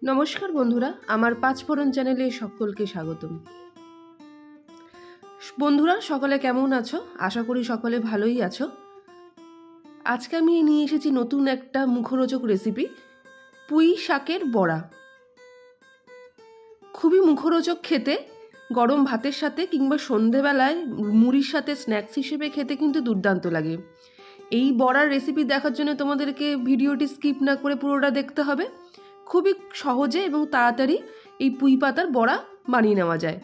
নমস্কার বন্ধুরা, আমার পাঁচফোড়ন চ্যানেলে সকলকে স্বাগতম। বন্ধুরা সকলে কেমন আছো? আশা করি সকলে ভালোই আছো। আজকে আমি নিয়ে এসেছি নতুন একটা মুখরোচক রেসিপি, পুঁই শাকের বড়া। খুবই মুখরোচক খেতে, গরম ভাতের সাথে কিংবা সন্ধেবেলায় মুড়ির সাথে স্ন্যাক্স হিসেবে খেতে কিন্তু দুর্দান্ত লাগে। এই বড়ার রেসিপি দেখার জন্য তোমাদেরকে ভিডিওটি স্কিপ না করে পুরোটা দেখতে হবে। খুবই সহজে এবং তাড়াতাড়ি এই পুঁই পাতার বড়া বানিয়ে নেওয়া যায়।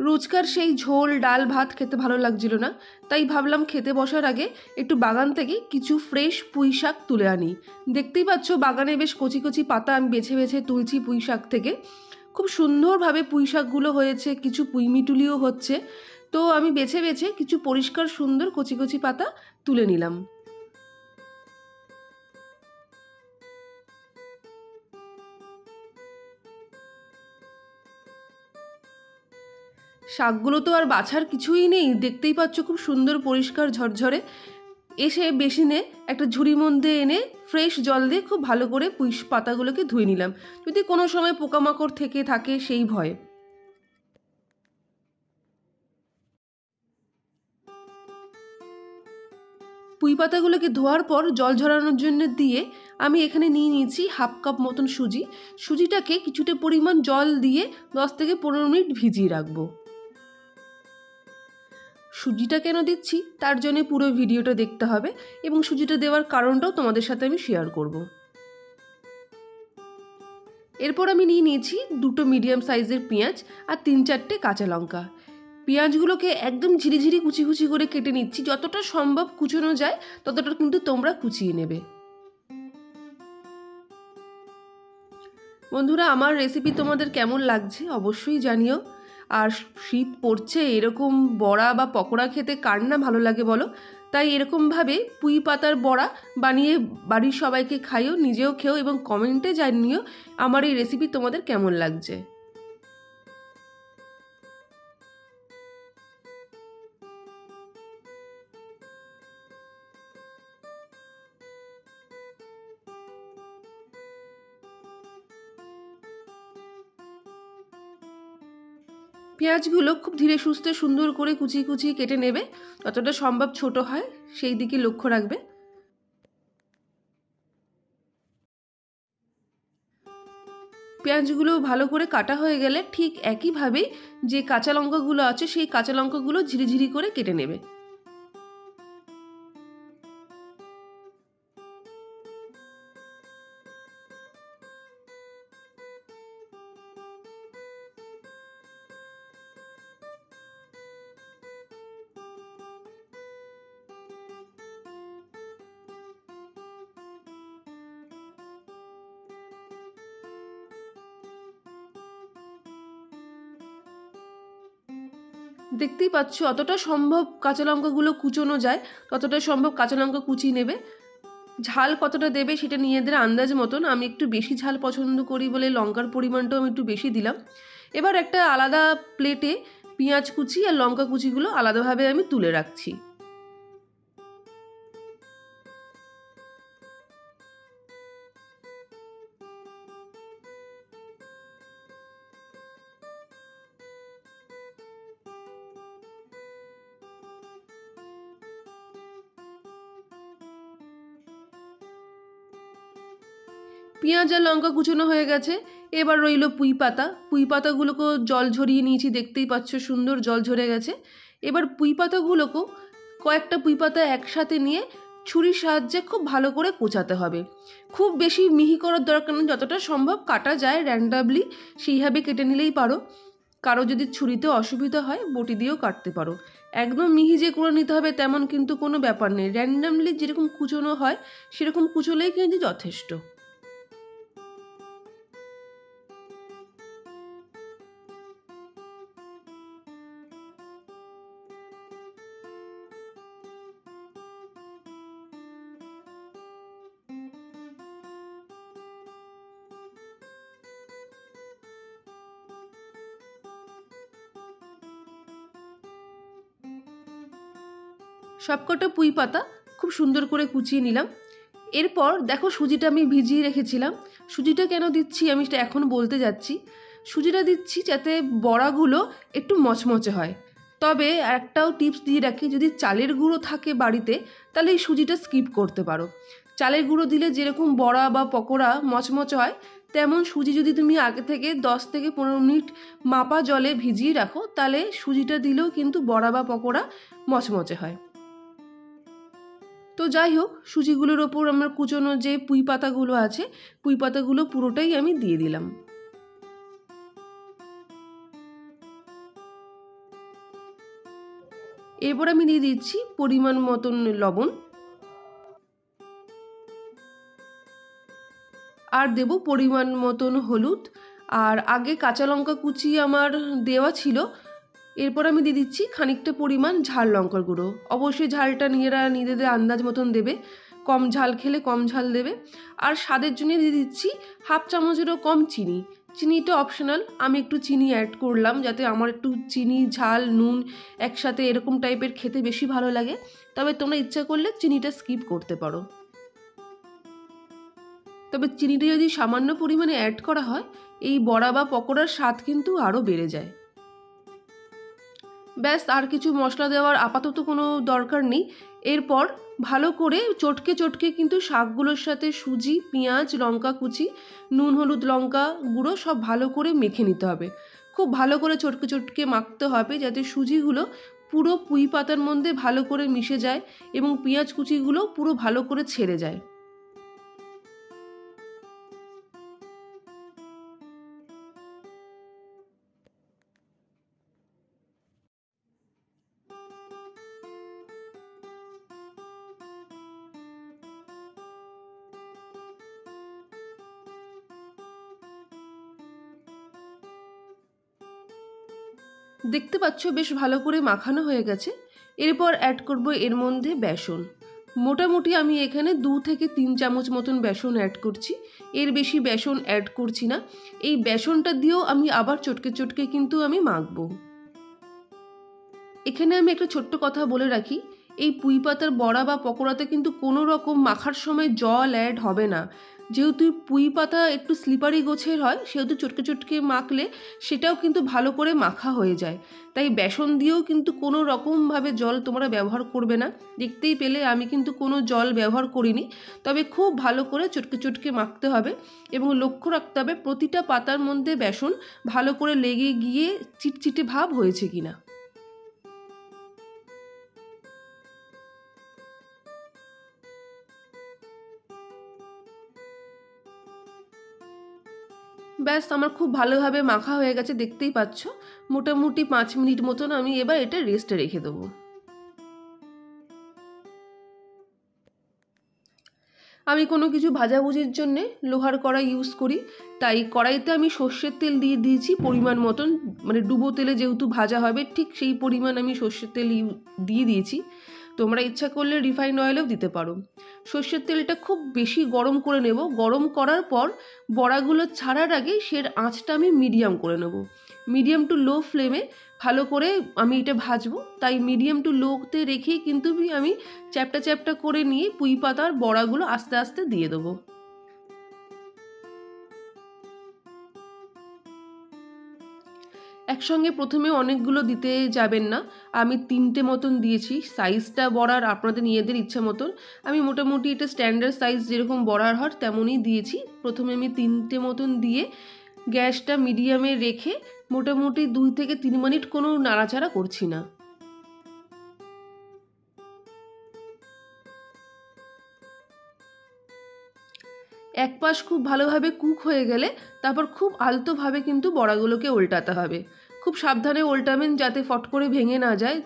রোজকার সেই ঝোল ডাল ভাত খেতে ভালো লাগছিল না, তাই ভাবলাম খেতে বসার আগে একটু বাগান থেকে কিছু ফ্রেশ পুঁই শাক তুলে আনি। দেখতেই পাচ্ছ বাগানে বেশ কচি কচি পাতা আমি বেছে বেছে তুলছি পুঁই শাক থেকে। খুব সুন্দরভাবে পুঁই শাকগুলো হয়েছে, কিছু পুঁই মিটুলিও হচ্ছে। তো আমি বেছে বেছে কিছু পরিষ্কার সুন্দর কচি কচি পাতা তুলে নিলাম। শাকগুলো তো আর বাছার কিছুই নেই, দেখতেই পাচ্ছ খুব সুন্দর পরিষ্কার ঝরঝরে। এসে বেসিনে একটা ঝুড়ির মধ্যে এনে ফ্রেশ জল দিয়ে খুব ভালো করে পুঁই পাতাগুলোকে ধুয়ে নিলাম, যদি কোনো সময় পোকামাকড় থেকে থাকে সেই ভয়ে। পুঁই পাতাগুলোকে ধোয়ার পর জল ঝরানোর জন্য দিয়ে আমি এখানে নিয়ে নিয়েছি হাফ কাপ মতন সুজি। সুজিটাকে কিছুটা পরিমাণ জল দিয়ে 10 থেকে 15 মিনিট ভিজিয়ে রাখবো। সুজিটা কেন দিচ্ছি তার জন্য পুরো ভিডিওটা দেখতে হবে, এবং সুজিটা দেওয়ার কারণটাও তোমাদের সাথে আমি শেয়ার করব। এরপর আমি নিয়ে নিয়েছি 2টো মিডিয়াম সাইজের পেঁয়াজ আর 3-4টে কাঁচা লঙ্কা। পেঁয়াজগুলোকে একদম ঝিরিঝিরি কুচি কুচি করে কেটে নিচ্ছি, যতটা সম্ভব কুচোনো যায় ততটা কিন্তু তোমরা কুচিয়ে নেবে। বন্ধুরা, আমার রেসিপি তোমাদের কেমন লাগছে অবশ্যই জানিও। আর শীত পড়ছে, এরকম বড়া বা পকোড়া খেতে কার না ভালো লাগে বলো? তাই এরকমভাবে পুঁই পাতার বড়া বানিয়ে বাড়ির সবাইকে খাইও, নিজেও খেও, এবং কমেন্টে জানিও আমার এই রেসিপি তোমাদের কেমন লাগছে। পেঁয়াজগুলো খুব ধীরে সুস্থে সুন্দর করে কুচিয়ে কুচিয়ে কেটে নেবে, যতটা সম্ভব ছোট হয় সেই দিকে লক্ষ্য রাখবে। পেঁয়াজগুলো ভালো করে কাটা হয়ে গেলে ঠিক একইভাবেই যে কাঁচা লঙ্কাগুলো আছে সেই কাঁচা লঙ্কাগুলো ঝিরিঝিরি করে কেটে নেবে। দেখতেই পাচ্ছ অতটা সম্ভব কাঁচা লঙ্কাগুলো কুচোনো যায় ততটা সম্ভব কাঁচা লঙ্কা কুচিয়ে নেবে। ঝাল কতটা দেবে সেটা নিজেদের আন্দাজ মতন, আমি একটু বেশি ঝাল পছন্দ করি বলে লঙ্কার পরিমাণটাও আমি একটু বেশি দিলাম। এবার একটা আলাদা প্লেটে পেঁয়াজ কুচি আর লঙ্কা কুচিগুলো আলাদাভাবে আমি তুলে রাখছি। পেঁয়াজ আর লঙ্কা কুচোনো হয়ে গেছে, এবার রইল পুঁই পাতা। পুঁই পাতাগুলোকেও জল ঝরিয়ে নিয়েছি, দেখতেই পাচ্ছ সুন্দর জল ঝরে গেছে। এবার পুঁই পাতাগুলোকেও কয়েকটা পুঁই পাতা একসাথে নিয়ে ছুরির সাহায্যে খুব ভালো করে কোচাতে হবে। খুব বেশি মিহি করার দরকার নেই, যতটা সম্ভব কাটা যায় র্যান্ডামলি সেইভাবে কেটে নিলেই পারো। কারো যদি ছুরিতে অসুবিধা হয় বটি দিয়েও কাটতে পারো। একদম মিহি যে করে নিতে হবে তেমন কিন্তু কোনো ব্যাপার নেই, র্যান্ডামলি যেরকম কুচোনো হয় সেরকম কুচোলেই কিন্তু যথেষ্ট। সবকটা পুঁই পাতা খুব সুন্দর করে কুচিয়ে নিলাম। এরপর দেখো সুজিটা আমি ভিজিয়ে রেখেছিলাম, সুজিটা কেন দিচ্ছি আমি সেটা এখন বলতে যাচ্ছি। সুজিটা দিচ্ছি যাতে বড়াগুলো একটু মচমচে হয়। তবে একটাও টিপস দিয়ে রাখি, যদি চালের গুঁড়ো থাকে বাড়িতে তাহলে এই সুজিটা স্কিপ করতে পারো। চালের গুঁড়ো দিলে যেরকম বড়া বা পকোড়া মচমচে হয়, তেমন সুজি যদি তুমি আগে থেকে 10 থেকে 15 মিনিট মাপা জলে ভিজিয়ে রাখো তাহলে সুজিটা দিলেও কিন্তু বড়া বা পকোড়া মচমচে হয়। তো যাই হোক, সুজিগুলোর ওপর আমার কুচোনো যে পুঁই পাতাগুলো আছে, পুঁই পাতাগুলো পুরোটাই আমি দিয়ে দিলাম। এরপর আমি দিয়ে দিচ্ছি পরিমাণ মতন লবণ, আর দেব পরিমাণ মতন হলুদ। আর আগে কাঁচা লঙ্কা কুচি আমার দেওয়া ছিল, এরপর আমি দিয়ে দিচ্ছি খানিকটা পরিমাণ ঝাল লঙ্কার গুঁড়ো। অবশ্যই ঝালটা নিজেদের আন্দাজ মতন দেবে, কম ঝাল খেলে কম ঝাল দেবে। আর স্বাদের জন্য দিয়ে দিচ্ছি হাফ চামচেরও কম চিনি। চিনিটা অপশনাল, আমি একটু চিনি অ্যাড করলাম যাতে আমার একটু চিনি ঝাল নুন একসাথে এরকম টাইপের খেতে বেশি ভালো লাগে। তবে তোমরা ইচ্ছা করলে চিনিটা স্কিপ করতে পারো। তবে চিনিটা যদি সামান্য পরিমাণে অ্যাড করা হয়, এই বড়া বা পকোড়ার স্বাদ কিন্তু আরও বেড়ে যায়। ব্যাস, আর কিছু মশলা দেওয়ার আপাতত কোনো দরকার নেই। এরপর ভালো করে চটকে চটকে কিন্তু শাকগুলোর সাথে সুজি, পেঁয়াজ, লঙ্কা কুচি, নুন হলুদ লঙ্কা গুঁড়ো সব ভালো করে মেখে নিতে হবে। খুব ভালো করে চটকে চটকে মাখতে হবে যাতে সুজিগুলো পুরো পুঁই পাতার মধ্যে ভালো করে মিশে যায় এবং পেঁয়াজ কুচিগুলো পুরো ভালো করে ছেড়ে যায়। দেখতে পাচ্ছ বেশ ভালো করে মাখানো হয়ে গেছে। এরপর অ্যাড করব এর মধ্যে বেসন। মোটামুটি আমি এখানে 2 থেকে 3 চামচ মতন বেসন অ্যাড করছি, এর বেশি বেসন অ্যাড করছি না। এই বেসনটা দিয়েও আমি আবার চটকে চটকে কিন্তু আমি মাখবো। এখানে আমি একটা ছোট্ট কথা বলে রাখি, এই পুঁই পাতার বড়া বা পকোড়াতে কিন্তু কোনো রকম মাখার সময় জল অ্যাড হবে না। যেহেতু পুঁই পাতা একটু স্লিপারি গোছের হয়, সেহেতু চটকে চটকে মাখলে সেটাও কিন্তু ভালো করে মাখা হয়ে যায়। তাই বেসন দিয়েও কিন্তু কোনো রকমভাবে জল তোমরা ব্যবহার করবে না। দেখতেই পেলে আমি কিন্তু কোনো জল ব্যবহার করিনি। তবে খুব ভালো করে চটকে চটকে মাখতে হবে এবং লক্ষ্য রাখতে হবে প্রতিটা পাতার মধ্যে বেসন ভালো করে লেগে গিয়ে চিটচিটে ভাব হয়েছে কিনা। ব্যাস, আমার খুব ভালোভাবে মাখা হয়ে গেছে, দেখতেই পাচ্ছ। মোটামুটি 5 মিনিট মতন আমি এবার এটা রেস্টে রেখে দেবো। আমি কোনো কিছু ভাজাভুজির জন্যে লোহার কড়াই ইউজ করি, তাই কড়াইতে আমি সর্ষের তেল দিয়ে দিয়েছি পরিমাণ মতন। মানে ডুবো তেলে যেহেতু ভাজা হবে ঠিক সেই পরিমাণ আমি সর্ষের তেল দিয়ে দিয়েছি। তোমরা ইচ্ছা করলে রিফাইন্ড অয়েলও দিতে পারো। সর্ষের তেলটা খুব বেশি গরম করে নেব। গরম করার পর বড়াগুলো ছাড়ার আগে সের আঁচটা আমি মিডিয়াম করে নেব। মিডিয়াম টু লো ফ্লেমে ভালো করে আমি এটা ভাজবো, তাই মিডিয়াম টু লোতে রেখেই কিন্তু আমি চ্যাপটা চ্যাপটা করে নিয়ে পুঁই পাতার বড়াগুলো আস্তে আস্তে দিয়ে দেবো। একসঙ্গে প্রথমে অনেকগুলো দিতে যাবেন না, আমি 3টে মতন দিয়েছি। সাইজটা বড়ার আপনাদের নিজেদের ইচ্ছা মতন। আমি মোটামুটি এটা স্ট্যান্ডার্ড সাইজ যেরকম বড়ার হয় তেমনই দিয়েছি। প্রথমে আমি 3টে মতন দিয়ে গ্যাসটা মিডিয়ামে রেখে মোটামুটি 2 থেকে 3 মিনিট কোনো নাড়াচাড়া করছি না। এক পাশ খুব ভালোভাবে কুক হয়ে গেলে তারপর খুব আলতোভাবে কিন্তু বড়াগুলোকে উল্টাতে হবে। খুব সাবধানে উল্টাবেন যাতে ফট করে ভেঙে না যায়।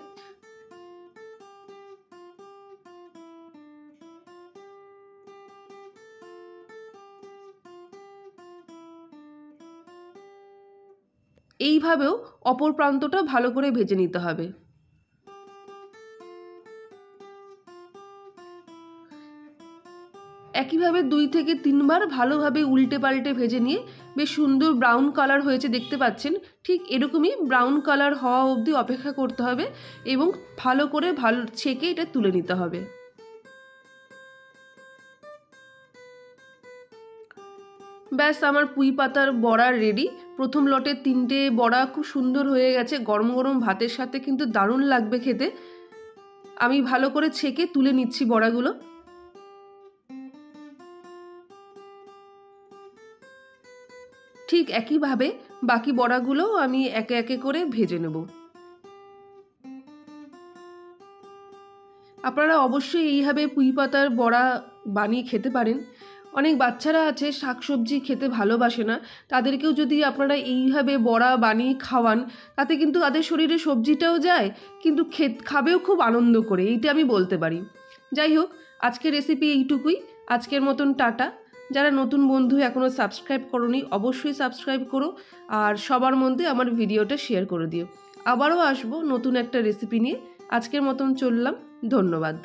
এইভাবেও অপর প্রান্তটা ভালো করে ভেজে নিতে হবে। একইভাবে 2 থেকে 3 বার ভালোভাবে উল্টে পাল্টে ভেজে নিয়ে বেশ সুন্দর ব্রাউন কালার হয়েছে দেখতে পাচ্ছেন। ঠিক এরকমই ব্রাউন কালার হওয়া অবধি অপেক্ষা করতে হবে এবং ভালো করে ছেঁকে এটা তুলে নিতে হবে। ব্যাস আমার পুঁই পাতার বড়া রেডি। প্রথম লটের 3টে বড়া খুব সুন্দর হয়ে গেছে, গরম গরম ভাতের সাথে কিন্তু দারুণ লাগবে খেতে। আমি ভালো করে ছেঁকে তুলে নিচ্ছি বড়াগুলো। ঠিক একইভাবে বাকি বড়াগুলো আমি একে একে করে ভেজে নেব। আপনারা অবশ্যই এইভাবে পুঁই পাতার বড়া বানিয়ে খেতে পারেন। অনেক বাচ্চারা আছে শাকসবজি খেতে ভালোবাসে না, তাদেরকেও যদি আপনারা এইভাবে বড়া বানিয়ে খাওয়ান, তাতে কিন্তু তাদের শরীরে সবজিটাও যায়, কিন্তু খাবেও খুব আনন্দ করে, এইটা আমি বলতে পারি। যাই হোক, আজকের রেসিপি এইটুকুই। আজকের মতন টাটা। যারা নতুন বন্ধু এখনও সাবস্ক্রাইব করোনি, অবশ্যই সাবস্ক্রাইব করো, আর সবার মধ্যে আমার ভিডিওটা শেয়ার করে দিও। আবারও আসবো নতুন একটা রেসিপি নিয়ে। আজকের মতন চললাম, ধন্যবাদ।